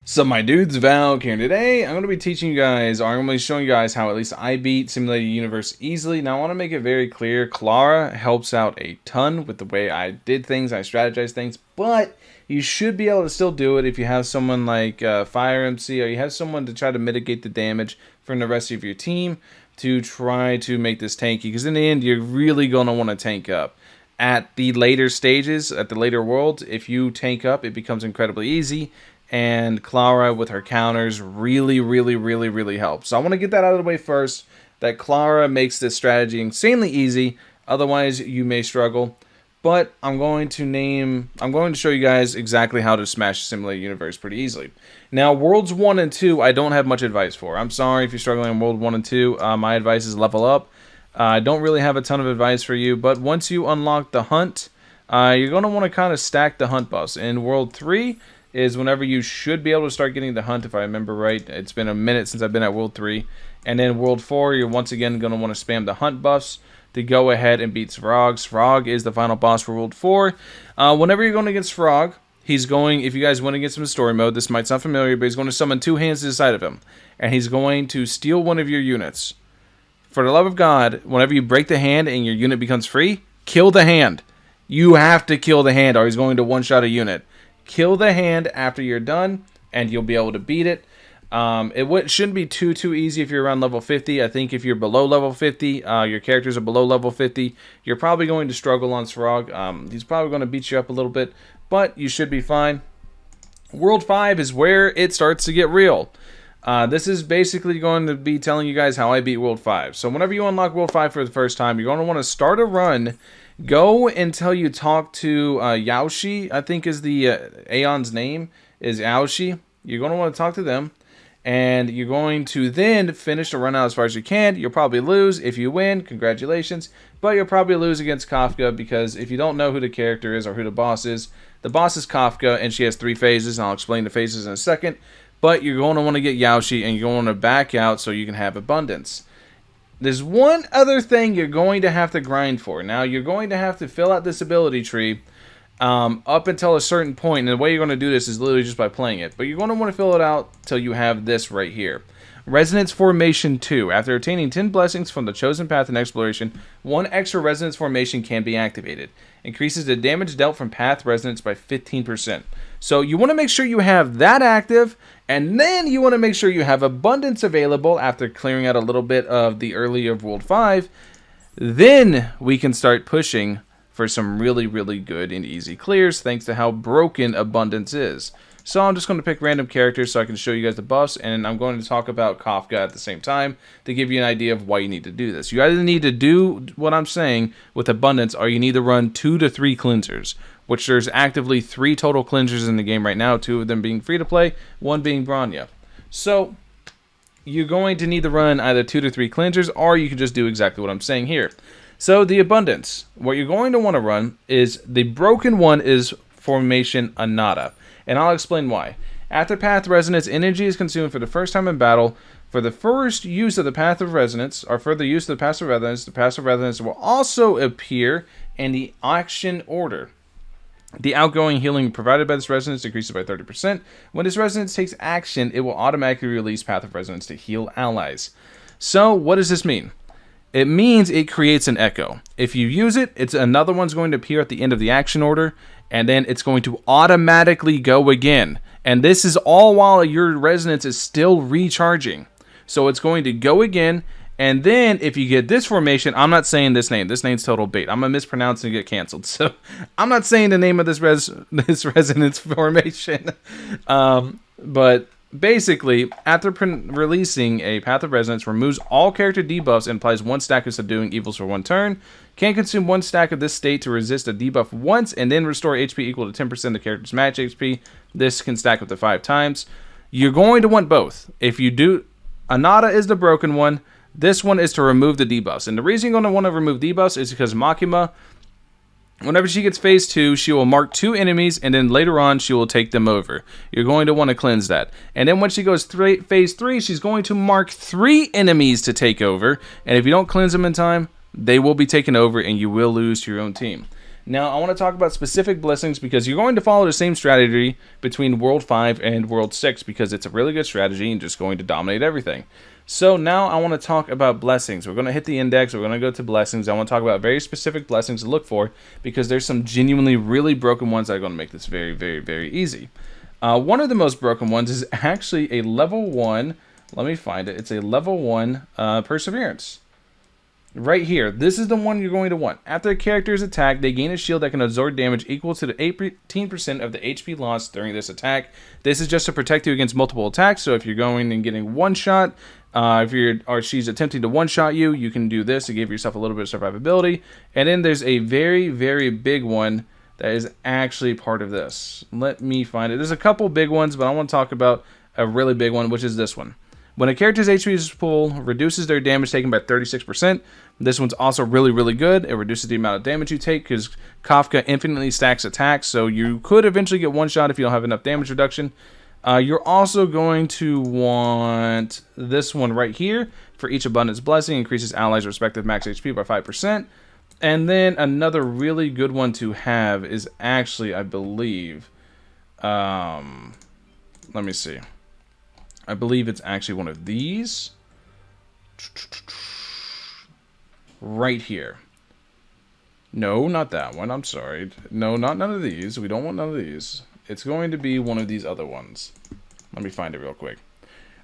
So my dudes, Valkyrja, and today I'm going to be teaching you guys, or I'm going to be showing you guys how at least I beat Simulated Universe easily. Now I want to make it very clear, Clara helps out a ton with the way I did things, I strategized things, but you should be able to still do it if you have someone like Fire MC, or you have someone to try to mitigate the damage from the rest of your team to try to make this tanky, because in the end you're really going to want to tank up. At the later stages, at the later worlds, if you tank up, it becomes incredibly easy. And Clara with her counters really helps. So I want to get that out of the way first, that Clara makes this strategy insanely easy. Otherwise, you may struggle. But I'm going to show you guys exactly how to smash Simulated Universe pretty easily. Now, Worlds 1 and 2, I don't have much advice for. I'm sorry if you're struggling in World 1 and 2. My advice is level up. I don't really have a ton of advice for you, but once you unlock the hunt, you're going to want to kind of stack the hunt buffs. In World 3 is whenever you should be able to start getting the hunt, if I remember right. It's been a minute since I've been at World 3. And then World 4, you're once again going to want to spam the hunt buffs to go ahead and beat Svrog. Svrog is the final boss for World 4. Whenever you're going against Svrog, he's going, if you guys went against him in story mode, this might sound familiar, but he's going to summon two hands to the side of him. And he's going to steal one of your units. For the love of God, whenever you break the hand and your unit becomes free, kill the hand. You have to kill the hand, or he's going to one-shot a unit. Kill the hand after you're done, and you'll be able to beat it. It shouldn't be too easy if you're around level 50. I think if you're below level 50, your characters are below level 50, you're probably going to struggle on Svrog. He's probably going to beat you up a little bit, but you should be fine. World 5 is where it starts to get real. This is basically going to be telling you guys how I beat World 5. So whenever you unlock World 5 for the first time, you're going to want to start a run. Go until you talk to Yaoshi, I think is the Aeon's name, is Yaoshi. You're going to want to talk to them. And you're going to then finish the run out as far as you can. You'll probably lose. If you win, congratulations. But you'll probably lose against Kafka, because if you don't know who the character is or who the boss is Kafka, and she has 3 phases, and I'll explain the phases in a second. But you're going to want to get Yaoshi, and you're going to back out so you can have abundance. There's one other thing you're going to have to grind for. Now, you're going to have to fill out this ability tree up until a certain point. And the way you're going to do this is literally just by playing it. But you're going to want to fill it out till you have this right here. Resonance Formation 2. After obtaining 10 blessings from the chosen path in exploration, 1 extra resonance formation can be activated. Increases the damage dealt from path resonance by 15%. So you want to make sure you have that active, and then you want to make sure you have abundance available after clearing out a little bit of the early of World 5. Then we can start pushing for some really good and easy clears, thanks to how broken abundance is. So I'm just going to pick random characters so I can show you guys the buffs, and I'm going to talk about Kafka at the same time to give you an idea of why you need to do this. You either need to do what I'm saying with abundance, or you need to run 2 to 3 cleansers, which there's actively 3 total cleansers in the game right now, 2 of them being free to play, 1 being Bronya. So you're going to need to run either 2 to 3 cleansers, or you can just do exactly what I'm saying here. So the abundance, what you're going to want to run is, the broken one is Formation Anata. And I'll explain why. After Path Resonance, energy is consumed for the first time in battle. For the first use of the Path of Resonance, or further use of the Path of Resonance will also appear in the action order. The outgoing healing provided by this resonance decreases by 30%. When this resonance takes action, it will automatically release Path of Resonance to heal allies. So, what does this mean? It means it creates an echo. If you use it, another one's going to appear at the end of the action order, and then it's going to automatically go again. And this is all while your resonance is still recharging. So it's going to go again, and then if you get this formation, I'm not saying this name. This name's total bait. I'm going to mispronounce and get canceled. So I'm not saying the name of this resonance formation. But basically, after releasing a Path of Resonance, removes all character debuffs and applies 1 stack of Subduing Evils for 1 turn. Can consume 1 stack of this state to resist a debuff once, and then restore HP equal to 10% of the character's match HP. This can stack up to 5 times. You're going to want both. If you do, Anata is the broken one. This one is to remove the debuffs. And the reason you're going to want to remove debuffs is because Makima, whenever she gets phase 2, she will mark 2 enemies, and then later on she will take them over. You're going to want to cleanse that. And then when she goes phase 3, she's going to mark 3 enemies to take over. And if you don't cleanse them in time, they will be taken over, and you will lose to your own team. Now, I want to talk about specific blessings because you're going to follow the same strategy between World 5 and World 6 because it's a really good strategy and just going to dominate everything. So now I want to talk about blessings. We're going to hit the index. We're going to go to blessings. I want to talk about very specific blessings to look for because there's some genuinely really broken ones that are going to make this very, very, very easy. One of the most broken ones is actually a level 1. Let me find it. It's a level 1 perseverance. Right here, this is the one you're going to want. After a character is attacked, they gain a shield that can absorb damage equal to the 18% of the HP lost during this attack. This is just to protect you against multiple attacks, so if you're going and getting one shot, if she's attempting to one-shot you, you can do this to give yourself a little bit of survivability. And then there's a very, very big one that is actually part of this. Let me find it. There's a couple big ones, but I want to talk about a really big one, which is this one. When a character's HP is full, reduces their damage taken by 36%. This one's also really, really good. It reduces the amount of damage you take because Kafka infinitely stacks attacks, so you could eventually get one shot if you don't have enough damage reduction. You're also going to want this one right here. For each abundance blessing, increases allies' respective max HP by 5%. And then another really good one to have is actually, I believe, let me see. I believe it's actually one of these. Right here. No, not that one. I'm sorry. No, not none of these. We don't want none of these. It's going to be one of these other ones. Let me find it real quick.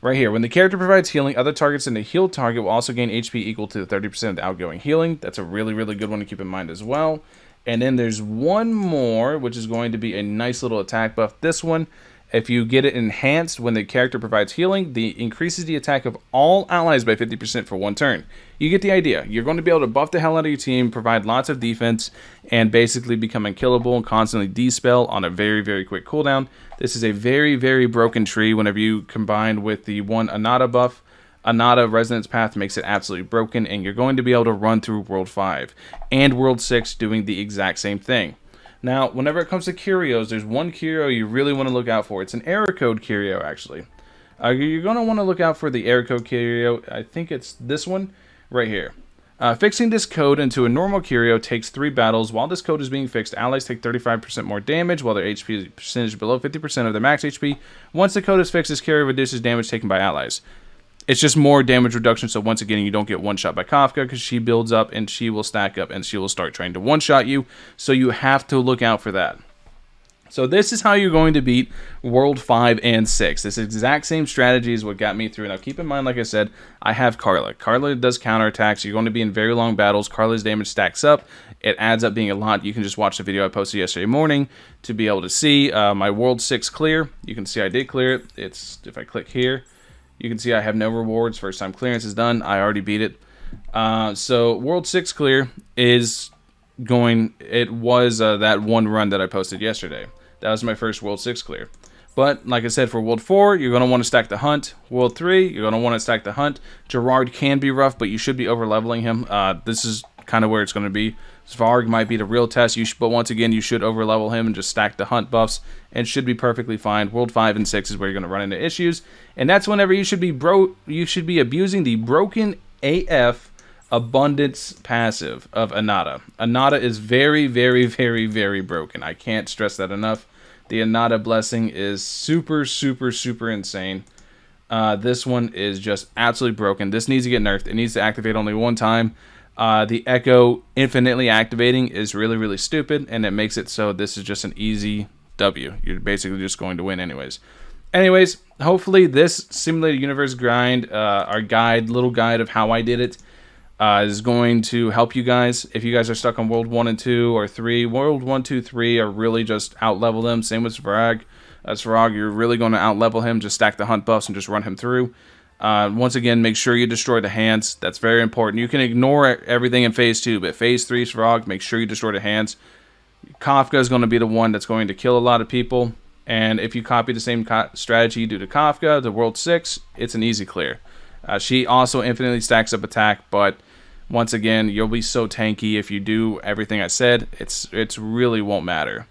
Right here. When the character provides healing, other targets in the healed target will also gain HP equal to 30% of the outgoing healing. That's a really, really good one to keep in mind as well. And then there's one more, which is going to be a nice little attack buff. This one, if you get it enhanced when the character provides healing, increases the attack of all allies by 50% for one turn. You get the idea. You're going to be able to buff the hell out of your team, provide lots of defense, and basically become unkillable and constantly dispel on a very, very quick cooldown. This is a very, very broken tree whenever you combine with the one Anata buff. Anata Resonance Path makes it absolutely broken, and you're going to be able to run through World 5 and World 6 doing the exact same thing. Now, whenever it comes to Curios, there's one Curio you really want to look out for. It's an error code Curio, actually. You're going to want to look out for the error code Curio. I think it's this one right here. Fixing this code into a normal Curio takes 3 battles. While this code is being fixed, allies take 35% more damage, while their HP is percentage below 50% of their max HP. Once the code is fixed, this Curio reduces damage taken by allies. It's just more damage reduction, so once again, you don't get one shot by Kafka because she builds up and she will stack up and she will start trying to one-shot you, so you have to look out for that. So this is how you're going to beat World 5 and 6. This exact same strategy is what got me through. Now keep in mind, like I said, I have Carla. Carla does counterattacks. You're going to be in very long battles. Carla's damage stacks up. It adds up being a lot. You can just watch the video I posted yesterday morning to be able to see my World 6 clear. You can see I did clear it. It's, if I click here, you can see I have no rewards. First time clearance is done. I already beat it. So World 6 clear is going... It was that one run that I posted yesterday. That was my first World 6 clear. But, like I said, for World 4, you're going to want to stack the Hunt. World 3, you're going to want to stack the Hunt. Gerard can be rough, but you should be over-leveling him. This is kind of where it's going to be. Svarg might be the real test, but once again, you should over-level him and just stack the Hunt buffs, and should be perfectly fine. World 5 and 6 is where you're going to run into issues, and that's whenever you should be abusing the broken AF abundance passive of Anata. Anata is very, very, very, very broken. I can't stress that enough. The Anata blessing is super, super, super insane. This one is just absolutely broken. This needs to get nerfed. It needs to activate only one time. The Echo infinitely activating is really, really stupid, and it makes it so this is just an easy W. You're basically just going to win anyways. Anyways, hopefully this simulated universe grind, our little guide of how I did it, is going to help you guys. If you guys are stuck on World 1 and 2 or 3, World 1, 2, 3 are really just out-level them. Same with Svarag. Svarag, you're really going to out-level him. Just stack the Hunt buffs and just run him through. Once again, make sure you destroy the hands. That's very important. You can ignore everything in Phase 2, but Phase 3, Svarag, make sure you destroy the hands. Kafka is going to be the one that's going to kill a lot of people. And if you copy the same strategy you do to Kafka, the World 6, it's an easy clear. She also infinitely stacks up attack, but once again, you'll be so tanky if you do everything I said. It's really won't matter.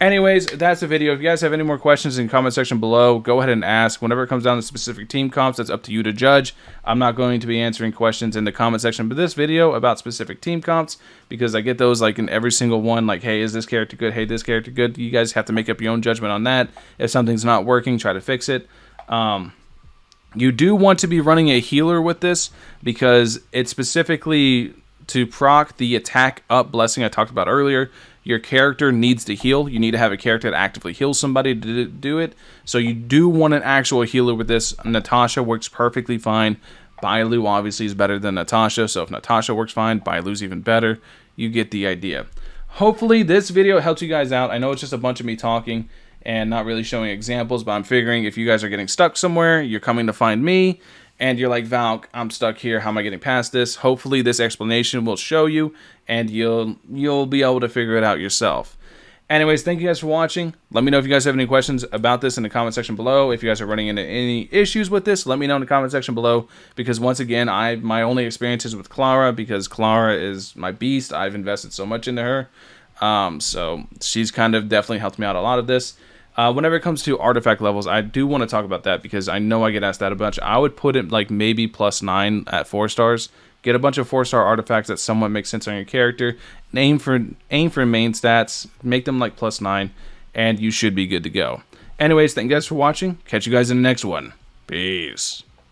Anyways, that's the video. If you guys have any more questions in the comment section below, go ahead and ask. Whenever it comes down to specific team comps, that's up to you to judge. I'm not going to be answering questions in the comment section, but this video about specific team comps, because I get those like in every single one, like, hey, is this character good? Hey, this character good? You guys have to make up your own judgment on that. If something's not working, try to fix it. You do want to be running a healer with this, because it's specifically to proc the attack up blessing I talked about earlier. Your character needs to heal. You need to have a character that actively heals somebody to do it. So you do want an actual healer with this. Natasha works perfectly fine. Bailu obviously is better than Natasha. So if Natasha works fine, Bailu's even better. You get the idea. Hopefully this video helps you guys out. I know it's just a bunch of me talking and not really showing examples, but I'm figuring if you guys are getting stuck somewhere, you're coming to find me, and you're like, Valk, I'm stuck here. How am I getting past this? Hopefully this explanation will show you, and you'll be able to figure it out yourself. Anyways, thank you guys for watching. Let me know if you guys have any questions about this in the comment section below. If you guys are running into any issues with this, let me know in the comment section below, because once again, my only experience is with Clara, because Clara is my beast. I've invested so much into her. So she's kind of definitely helped me out a lot of this. Whenever it comes to artifact levels, I do want to talk about that, because I know I get asked that a bunch. I would put it like maybe +9 at 4 stars. Get a bunch of 4-star artifacts that somewhat make sense on your character. Aim for main stats. Make them like +9, and you should be good to go. Anyways, thank you guys for watching. Catch you guys in the next one. Peace.